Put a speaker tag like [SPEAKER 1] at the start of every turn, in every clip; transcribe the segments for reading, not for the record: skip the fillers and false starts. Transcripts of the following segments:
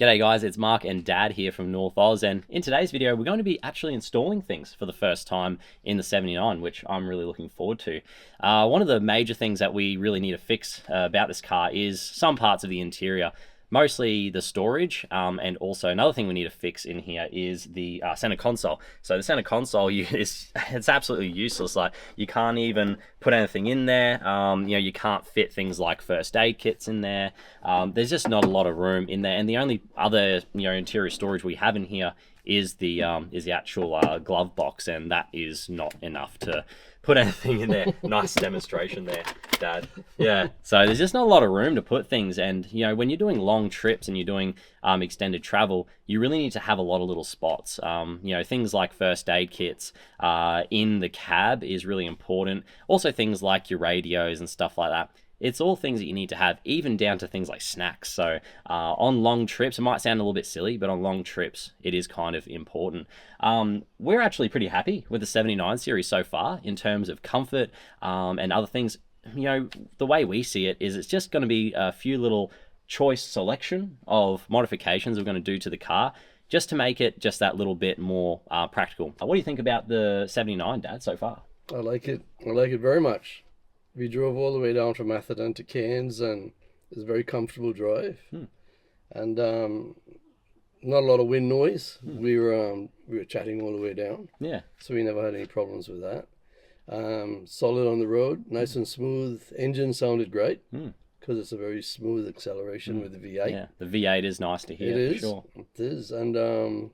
[SPEAKER 1] G'day guys, it's Mark and Dad here from North Oz, and in today's video we're going to be actually installing things for the first time in the 79, which I'm really looking forward to. One of the major things that we really need to fix about this car is some parts of the interior. Mostly the storage, and also another thing we need to fix in here is the center console. So the center console it's absolutely useless. Like, you can't even put anything in there. You can't fit things like first aid kits in there. There's just not a lot of room in there, and the only other interior storage we have in here is the actual glove box, and that is not enough to put anything in there. Nice demonstration there, Dad. Yeah, so there's just not a lot of room to put things, and when you're doing long trips and you're doing extended travel, you really need to have a lot of little spots. Things like first aid kits in the cab is really important. Also things like your radios and stuff like that. It's all things that you need to have, even down to things like snacks. So on long trips, it might sound a little bit silly, but on long trips, it is kind of important. We're actually pretty happy with the 79 series so far in terms of comfort and other things. The way we see it is it's just going to be a few little choice selection of modifications we're going to do to the car just to make it just that little bit more practical. What do you think about the 79, Dad, so far?
[SPEAKER 2] I like it. I like it very much. We drove all the way down from Atherton to Cairns, and it's a very comfortable drive, and not a lot of wind noise. We were chatting all the way down, so we never had any problems with that. Solid on the road, nice and smooth. Engine sounded great because it's a very smooth acceleration with the V8.
[SPEAKER 1] Yeah, the V8 is nice to hear.
[SPEAKER 2] It is.
[SPEAKER 1] For sure.
[SPEAKER 2] It is, and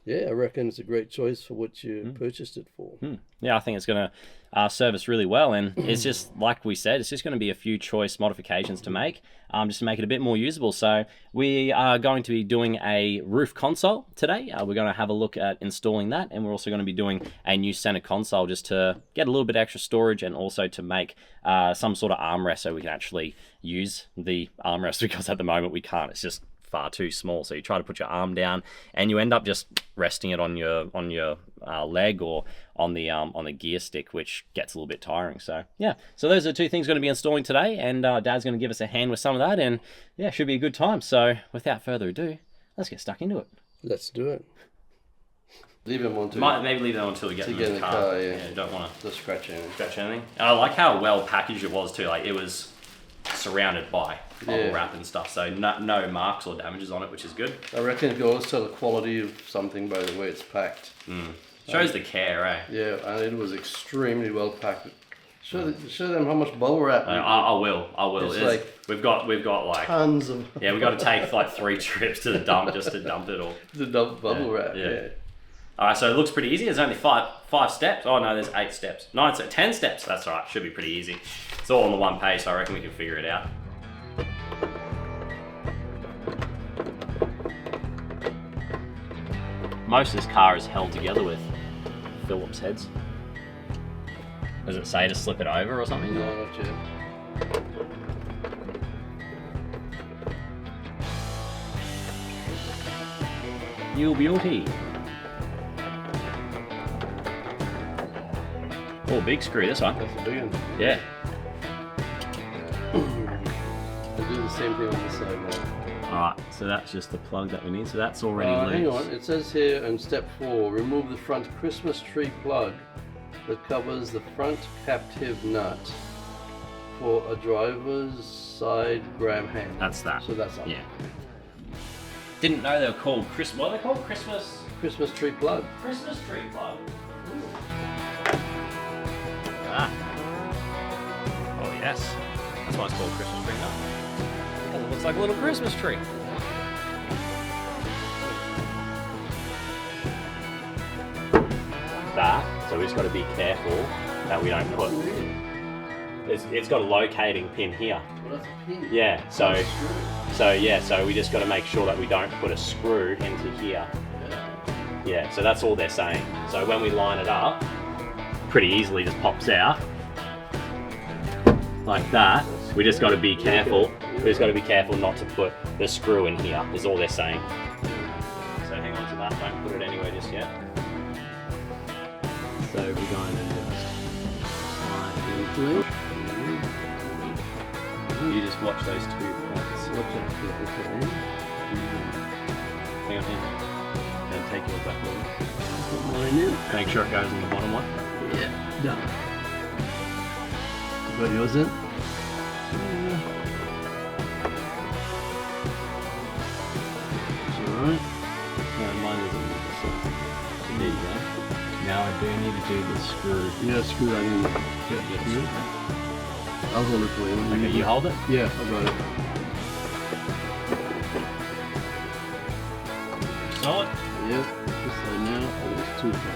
[SPEAKER 2] I reckon it's a great choice for what you purchased it for.
[SPEAKER 1] Yeah, I think it's going to serve us really well, and it's just like we said, it's just going to be a few choice modifications to make, just to make it a bit more usable. So we are going to be doing a roof console today. We're going to have a look at installing that, and we're also going to be doing a new center console just to get a little bit extra storage, and also to make some sort of armrest so we can actually use the armrest, because at the moment we can't. It's just far too small. So you try to put your arm down and you end up just resting it on your leg or on the gear stick, which gets a little bit tiring. So yeah, so those are the two things we're going to be installing today, and Dad's going to give us a hand with some of that, and yeah, should be a good time. So without further ado, let's get stuck into it.
[SPEAKER 2] Let's do it. Leave him on
[SPEAKER 1] maybe leave them until we get in the car. Yeah, don't want to
[SPEAKER 2] scratch anything.
[SPEAKER 1] And I like how well packaged it was too. Like, it was surrounded by bubble wrap and stuff, so no marks or damages on it, which is good.
[SPEAKER 2] I reckon it goes to the quality of something by the way it's packed.
[SPEAKER 1] Shows the care, eh?
[SPEAKER 2] Yeah, and it was extremely well packed. Show them how much bubble wrap.
[SPEAKER 1] I will. It's like we've got like
[SPEAKER 2] tons of.
[SPEAKER 1] Yeah, we've got to take like 3 trips to the dump just to dump it all.
[SPEAKER 2] To dump bubble wrap. Yeah.
[SPEAKER 1] All right, so it looks pretty easy. There's only five steps. Oh no, there's 8 steps. No, it's 10 steps. That's all right. Should be pretty easy. It's all on the one page, so I reckon we can figure it out. Most of this car is held together with Phillips heads. Does it say to slip it over or something?
[SPEAKER 2] No, not yet.
[SPEAKER 1] You beauty. Oh, big screw, this one.
[SPEAKER 2] That's a big one.
[SPEAKER 1] Yeah.
[SPEAKER 2] I'll do the same thing on this side now.
[SPEAKER 1] Alright, so that's just the plug that we need, so that's already loose.
[SPEAKER 2] Hang on, it says here in step 4, remove the front Christmas tree plug that covers the front captive nut for a driver's side grab handle.
[SPEAKER 1] That's that.
[SPEAKER 2] So that's up.
[SPEAKER 1] Yeah. Didn't know they were called what are they called?
[SPEAKER 2] Christmas tree plug.
[SPEAKER 1] Christmas tree plug. Ah. Oh yes. That's why it's called Christmas tree nut. Because it looks like a little Christmas tree. That. So we just got to be careful that we don't put. It's got a locating pin here.
[SPEAKER 2] Well, that's a pin.
[SPEAKER 1] Yeah. So we just got to make sure that we don't put a screw into here. Yeah. So that's all they're saying. So when we line it up, pretty easily just pops out like that. We just got to be careful. We just got to be careful not to put the screw in here. Is all they're saying. So hang on to that. Don't put it anywhere just yet. So we're going to just slide into it. You just watch those 2 points.
[SPEAKER 2] Watch it.
[SPEAKER 1] hang on here. And take yours back with you.
[SPEAKER 2] Put mine in.
[SPEAKER 1] Make sure it goes in the bottom one.
[SPEAKER 2] Yeah, done. You got yours in? Alright.
[SPEAKER 1] No, mine isn't. There you go. Now I do need to do the screw.
[SPEAKER 2] Yeah, screw that in.
[SPEAKER 1] Yeah.
[SPEAKER 2] I'll hold it for you.
[SPEAKER 1] Okay, you hold it?
[SPEAKER 2] Yeah, I got it.
[SPEAKER 1] Solid?
[SPEAKER 2] Yep, just like now. Oh, it's too far.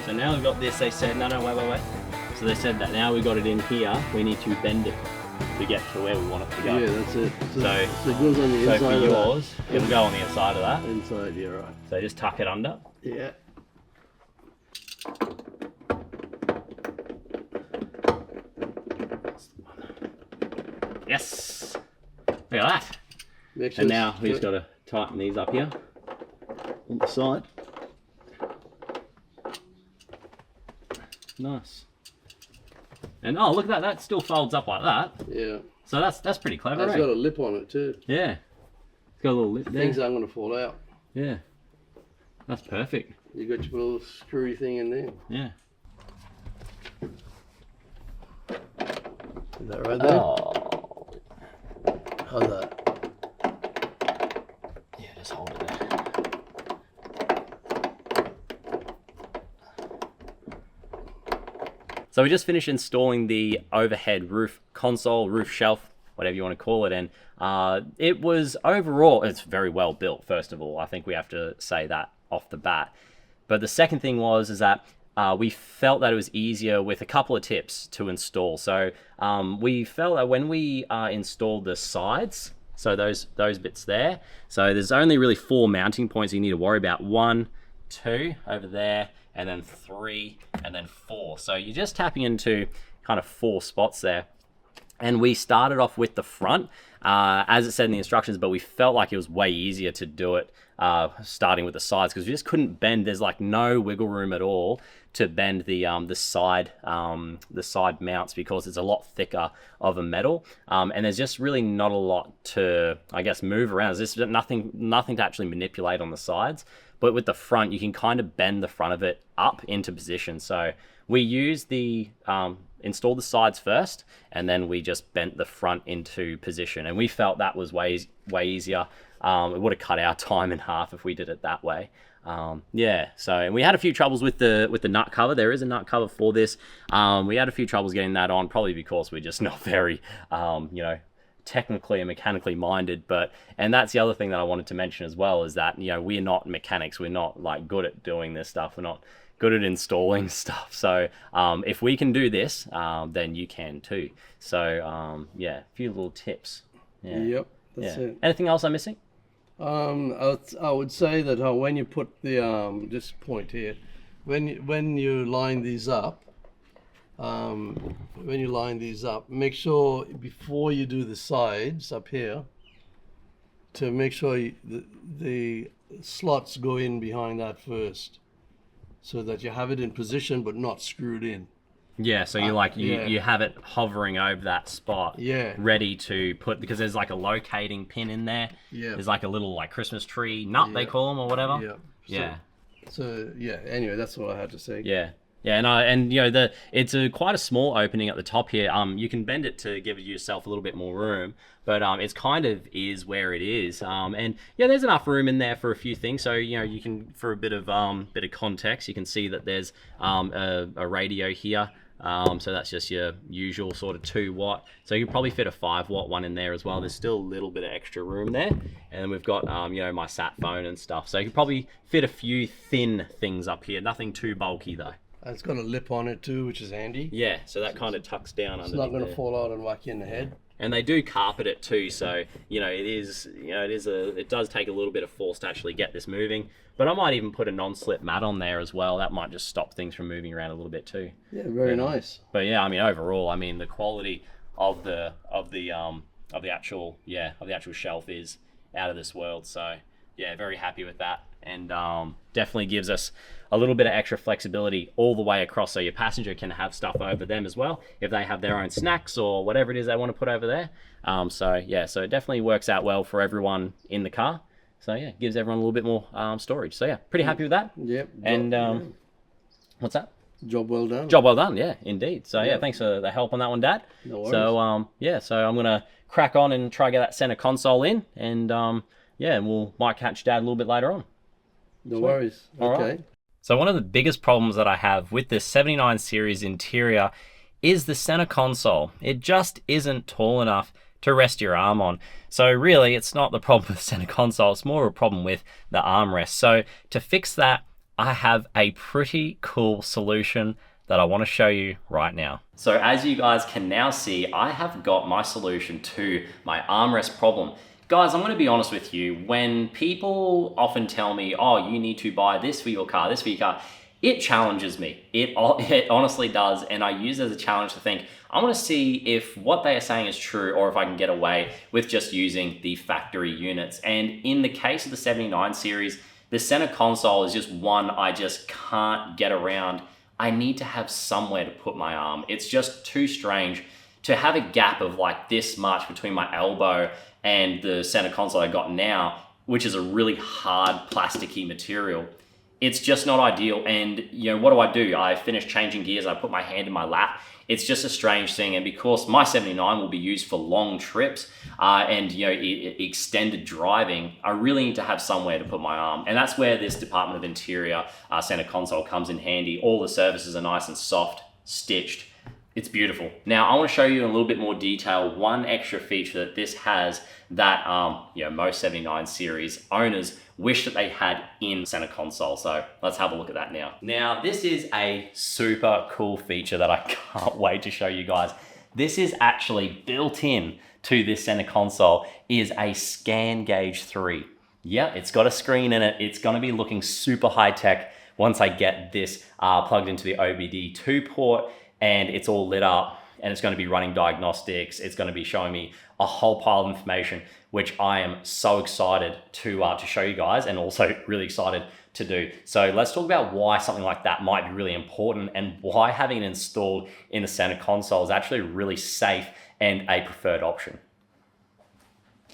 [SPEAKER 1] So now we've got this, they said, no, wait. So they said that now we've got it in here, we need to bend it to get to where we want it to go.
[SPEAKER 2] Yeah, that's it.
[SPEAKER 1] So
[SPEAKER 2] it goes on the inside
[SPEAKER 1] for
[SPEAKER 2] of
[SPEAKER 1] yours, it'll go on the inside of that.
[SPEAKER 2] Inside, yeah, right.
[SPEAKER 1] So just tuck it under.
[SPEAKER 2] Yeah.
[SPEAKER 1] Yes! Look at that.
[SPEAKER 2] Makes
[SPEAKER 1] And
[SPEAKER 2] sense.
[SPEAKER 1] now we just got to tighten these up here on the side. Nice. And oh, look at that, that still folds up like that.
[SPEAKER 2] Yeah.
[SPEAKER 1] So that's pretty clever,
[SPEAKER 2] It's
[SPEAKER 1] eh?
[SPEAKER 2] got a lip on it too.
[SPEAKER 1] Yeah. It's got a little lip there.
[SPEAKER 2] Things aren't going to fall out.
[SPEAKER 1] Yeah. That's perfect.
[SPEAKER 2] You got your little screwy thing in there.
[SPEAKER 1] Yeah.
[SPEAKER 2] Is that right there?
[SPEAKER 1] Oh.
[SPEAKER 2] How's that?
[SPEAKER 1] Yeah, just hold it there. So we just finished installing the overhead roof console, roof shelf, whatever you want to call it. And it was overall, it's very well built, first of all. I think we have to say that off the bat. But the second thing is that we felt that it was easier with a couple of tips to install. So we felt that when we installed the sides, so those bits there, so there's only really 4 mounting points you need to worry about. 1, 2 over there, and then 3, and then 4. So you're just tapping into kind of 4 spots there. And we started off with the front, as it said in the instructions, but we felt like it was way easier to do it starting with the sides, because we just couldn't bend. There's like no wiggle room at all to bend the side mounts, because it's a lot thicker of a metal, and there's just really not a lot to, I guess, move around. There's just nothing to actually manipulate on the sides. But with the front, you can kind of bend the front of it up into position. So we used the installed the sides first, and then we just bent the front into position, and we felt that was way easier. It would have cut our time in half if we did it that way. Yeah, so and we had a few troubles with the nut cover. There is a nut cover for this. We had a few troubles getting that on, probably because we're just not very technically and mechanically minded. And that's the other thing that I wanted to mention as well, is that we're not mechanics. We're not like good at doing this stuff. We're not good at installing stuff. So if we can do this, then you can too. So yeah, a few little tips. Yeah.
[SPEAKER 2] Yep, that's it.
[SPEAKER 1] Anything else I'm missing?
[SPEAKER 2] I would say that when you put the this point here, when you line these up, make sure before you do the sides up here, to make sure the slots go in behind that first, so that you have it in position but not screwed in.
[SPEAKER 1] Yeah, so you have it hovering over that spot, ready to put, because there's like a locating pin in there. Yeah, there's like a little like Christmas tree nut, they call them, or whatever. Yeah. So yeah. Anyway, that's what I had to say. Yeah. Yeah, and it's quite a small opening at the top here. You can bend it to give yourself a little bit more room, but it's kind of is where it is. And yeah, there's enough room in there for a few things. So you can, for a bit of context, you can see that there's a radio here. So that's just your usual sort of 2 watt. So you can probably fit a 5 watt one in there as well. There's still a little bit of extra room there. And then we've got my sat phone and stuff. So you can probably fit a few thin things up here. Nothing too bulky though.
[SPEAKER 2] It's got a lip on it too, which is handy.
[SPEAKER 1] Yeah, so that kind of tucks down underneath. It's not
[SPEAKER 2] going to fall out and whack you in the head.
[SPEAKER 1] And they do carpet it too, so it does take a little bit of force to actually get this moving. But I might even put a non-slip mat on there as well. That might just stop things from moving around a little bit too.
[SPEAKER 2] Yeah, very nice.
[SPEAKER 1] But yeah, overall, the quality of of the actual shelf is out of this world. So yeah, very happy with that, and definitely gives us a little bit of extra flexibility all the way across, so your passenger can have stuff over them as well if they have their own snacks or whatever it is they want to put over there. So yeah, so it definitely works out well for everyone in the car. So yeah, gives everyone a little bit more storage. So yeah, pretty happy with that.
[SPEAKER 2] Yep.
[SPEAKER 1] And what's that?
[SPEAKER 2] Job well done.
[SPEAKER 1] Job well done, yeah, indeed. So yeah, thanks for the help on that one, Dad.
[SPEAKER 2] No worries.
[SPEAKER 1] So yeah, so I'm gonna crack on and try to get that center console in, and yeah, and might catch Dad a little bit later on.
[SPEAKER 2] No worries.
[SPEAKER 1] All
[SPEAKER 2] Okay.
[SPEAKER 1] right. So one of the biggest problems that I have with this 79 series interior is the center console. It just isn't tall enough to rest your arm on. So really, it's not the problem with the center console, it's more of a problem with the armrest. So to fix that, I have a pretty cool solution that I want to show you right now. So as you guys can now see, I have got my solution to my armrest problem. Guys, I'm going to be honest with you. When people often tell me, oh, you need to buy this for your car, it challenges me. It honestly does. And I use it as a challenge to think, I want to see if what they are saying is true, or if I can get away with just using the factory units. And in the case of the 79 series, the center console is just one I just can't get around. I need to have somewhere to put my arm. It's just too strange to have a gap of like this much between my elbow and the center console I got now, which is a really hard plasticky material. It's just not ideal. And you know, what do? I finish changing gears, I put my hand in my lap. It's just a strange thing. And because my 79 will be used for long trips and you know, extended driving, I really need to have somewhere to put my arm. And that's where this Department of Interior center console comes in handy. All the surfaces are nice and soft, stitched. It's beautiful. Now, I want to show you in a little bit more detail one extra feature that this has that you know, most 79 series owners wish that they had in center console. So let's have a look at that now. Now, this is a super cool feature that I can't wait to show you guys. This is actually built in to this center console is a scan gauge 3. Yeah, it's got a screen in it. It's going to be looking super high tech once I get this plugged into the OBD2 port and it's all lit up, and it's going to be running diagnostics. It's going to be showing me a whole pile of information, which I am so excited to show you guys, and also really excited to do. So let's talk about why something like that might be really important, and why having it installed in the center console is actually really safe and a preferred option.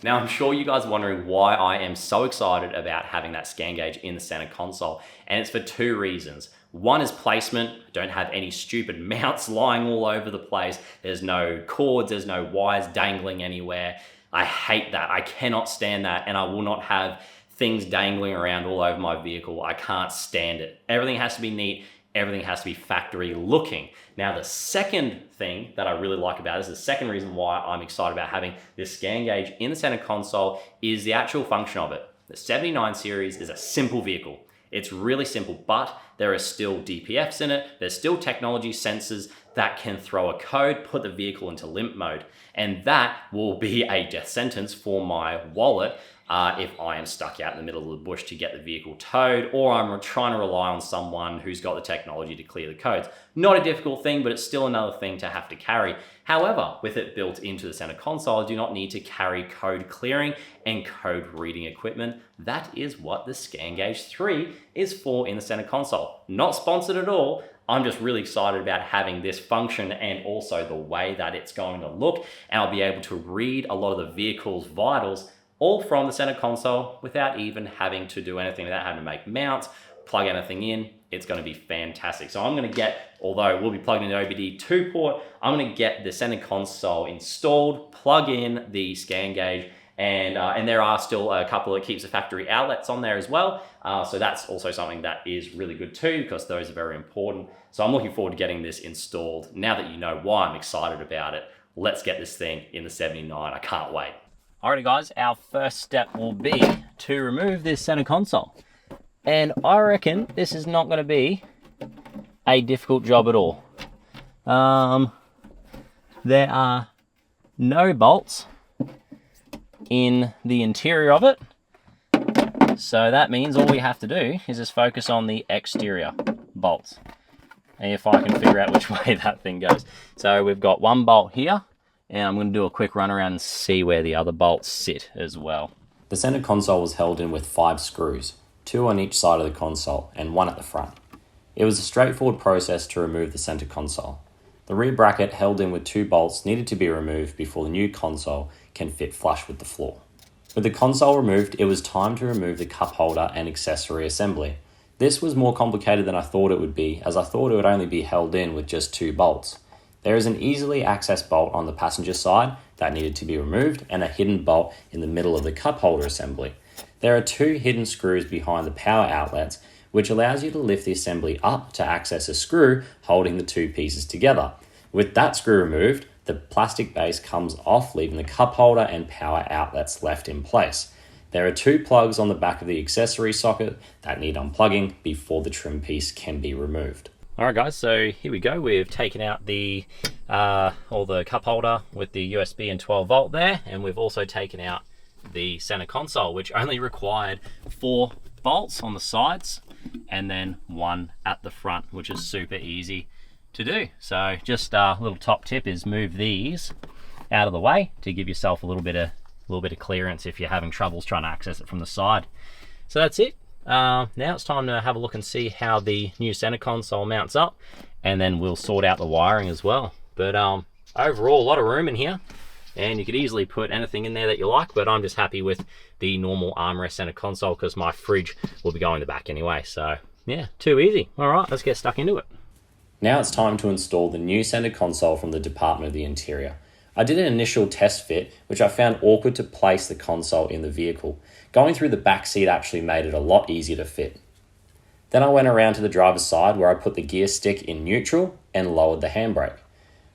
[SPEAKER 1] Now, I'm sure you guys are wondering why I am so excited about having that scan gauge in the center console, and it's for 2 reasons. One is placement. Don't have any stupid mounts lying all over the place. There's no cords, there's no wires dangling anywhere. I hate that. I cannot stand that, and I will not have things dangling around all over my vehicle. I can't stand it. Everything has to be neat. Everything has to be factory looking. Now, the second thing that I really like about this, the second reason why I'm excited about having this scan gauge in the center console, is the actual function of it. The 79 series is a simple vehicle. It's really simple, but there are still DPFs in it. There's still technology sensors that can throw a code, put the vehicle into limp mode. And that will be a death sentence for my wallet if I am stuck out in the middle of the bush to get the vehicle towed, or I'm trying to rely on someone who's got the technology to clear the codes. Not a difficult thing, but it's still another thing to have to carry. However, with it built into the center console, I do not need to carry code clearing and code reading equipment. That is what the Scan Gauge 3 is for in the center console. Not sponsored at all. I'm just really excited about having this function, and also the way that it's going to look. And I'll be able to read a lot of the vehicle's vitals all from the center console without even having to do anything, without having to make mounts, plug anything in. It's going to be fantastic. So I'm going to get, although we'll be plugged in the OBD2 port, I'm going to get the center console installed, plug in the scan gauge, and there are still a couple of keeps the factory outlets on there as well. So that's also something that is really good too, because those are very important. So I'm looking forward to getting this installed. Now that you know why I'm excited about it, let's get this thing in the 79. I can't wait. Alrighty guys, our first step will be to remove this center console. And I reckon this is not going to be a difficult job at all. There are no bolts in the interior of it. So that means all we have to do is just focus on the exterior bolts. And if I can figure out which way that thing goes. So we've got one bolt here and I'm going to do a quick run around and see where the other bolts sit as well. The center console was held in with 5 screws, 2 on each side of the console and 1 at the front. It was a straightforward process to remove the center console. The rear bracket held in with 2 bolts needed to be removed before the new console can fit flush with the floor. With the console removed, it was time to remove the cup holder and accessory assembly. This was more complicated than I thought it would be, as I thought it would only be held in with just 2 bolts. There is an easily accessed bolt on the passenger side that needed to be removed and a hidden bolt in the middle of the cup holder assembly. There are 2 hidden screws behind the power outlets, which allows you to lift the assembly up to access a screw holding the 2 pieces together. With that screw removed, the plastic base comes off, leaving the cup holder and power outlets left in place. There are 2 plugs on the back of the accessory socket that need unplugging before the trim piece can be removed. Alright guys, so here we go. We've taken out the cup holder with the USB and 12 volt there, and we've also taken out the center console, which only required 4 bolts on the sides and then 1 at the front, which is super easy to do. So just a little top tip is move these out of the way to give yourself a little bit of clearance if you're having troubles trying to access it from the side. So that's it. Now it's time to have a look and see how the new center console mounts up, and then we'll sort out the wiring as well. But overall, a lot of room in here, and you could easily put anything in there that you like, but I'm just happy with the normal armrest center console because my fridge will be going in the back anyway. So yeah, too easy. All right, let's get stuck into it. Now it's time to install the new center console from the Department of the Interior. I did an initial test fit, which I found awkward to place the console in the vehicle. Going through the back seat actually made it a lot easier to fit. Then I went around to the driver's side where I put the gear stick in neutral and lowered the handbrake.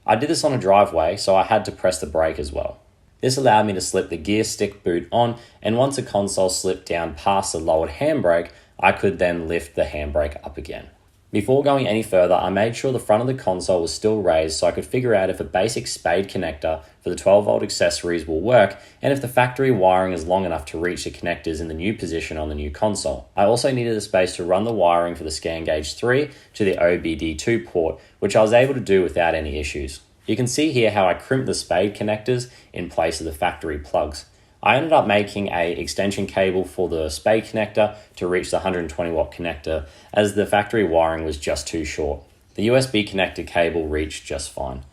[SPEAKER 1] I did this on a driveway, so I had to press the brake as well. This allowed me to slip the gear stick boot on, and once the console slipped down past the lowered handbrake, I could then lift the handbrake up again. Before going any further, I made sure the front of the console was still raised so I could figure out if a basic spade connector for the 12 volt accessories will work, and if the factory wiring is long enough to reach the connectors in the new position on the new console. I also needed a space to run the wiring for the scan gauge 3 to the OBD2 port, which I was able to do without any issues. You can see here how I crimped the spade connectors in place of the factory plugs. I ended up making a extension cable for the spade connector to reach the 120 watt connector, as the factory wiring was just too short. The USB connector cable reached just fine.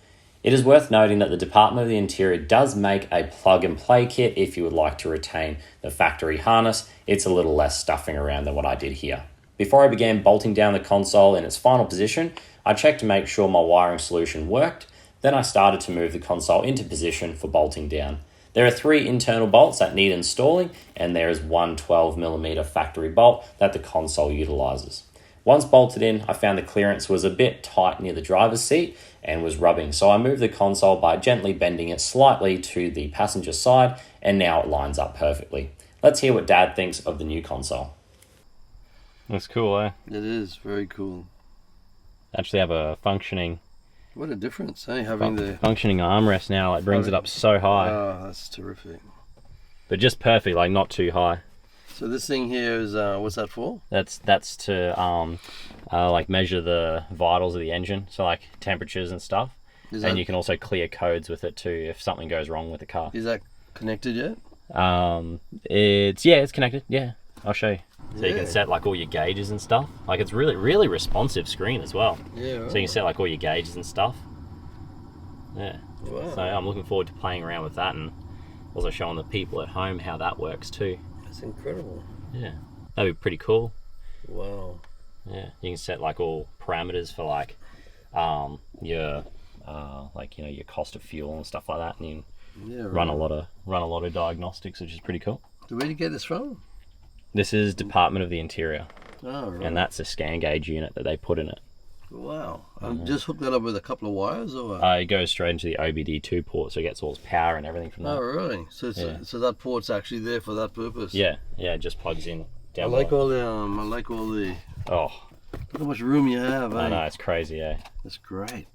[SPEAKER 1] It is worth noting that the Department of the Interior does make a plug and play kit if you would like to retain the factory harness. It's a little less stuffing around than what I did here. Before I began bolting down the console in its final position, I checked to make sure my wiring solution worked. Then I started to move the console into position for bolting down. There are 3 internal bolts that need installing, and there is 1 12mm factory bolt that the console utilizes. Once bolted in, I found the clearance was a bit tight near the driver's seat and was rubbing, so I moved the console by gently bending it slightly to the passenger side, and now it lines up perfectly. Let's hear what Dad thinks of the new console. That's cool, eh?
[SPEAKER 2] It is very cool.
[SPEAKER 1] Actually have a functioning...
[SPEAKER 2] What a difference, eh? Having the
[SPEAKER 1] functioning armrest now, like brings it up so high.
[SPEAKER 2] Oh, that's terrific.
[SPEAKER 1] But just perfect, like not too high.
[SPEAKER 2] So this thing here is what's that for?
[SPEAKER 1] That's to like measure the vitals of the engine, so like temperatures and stuff. And you can also clear codes with it too if something goes wrong with the car.
[SPEAKER 2] Is that connected yet?
[SPEAKER 1] It's connected. Yeah, I'll show you. So you can set like all your gauges and stuff. Like it's really responsive screen as well.
[SPEAKER 2] Yeah. Right.
[SPEAKER 1] So you can set like all your gauges and stuff. Yeah.
[SPEAKER 2] Wow.
[SPEAKER 1] So I'm looking forward to playing around with that and also showing the people at home how that works too.
[SPEAKER 2] That's incredible.
[SPEAKER 1] Yeah. That'd be pretty cool.
[SPEAKER 2] Wow.
[SPEAKER 1] Yeah. You can set like all parameters for like your your cost of fuel and stuff like that, and you can run a lot of diagnostics, which is pretty cool.
[SPEAKER 2] So where did you get this from?
[SPEAKER 1] This is Department of the Interior.
[SPEAKER 2] Oh, right.
[SPEAKER 1] And that's a scan gauge unit that they put in it.
[SPEAKER 2] Wow. Just hook that up with a couple of wires, or?
[SPEAKER 1] It goes straight into the OBD2 port, so it gets all its power and everything from that.
[SPEAKER 2] Oh, really? So that port's actually there for that purpose?
[SPEAKER 1] Yeah, it just plugs in down
[SPEAKER 2] I like all the.
[SPEAKER 1] Oh.
[SPEAKER 2] Look how much room you have, eh?
[SPEAKER 1] I know, it's crazy, eh?
[SPEAKER 2] That's great.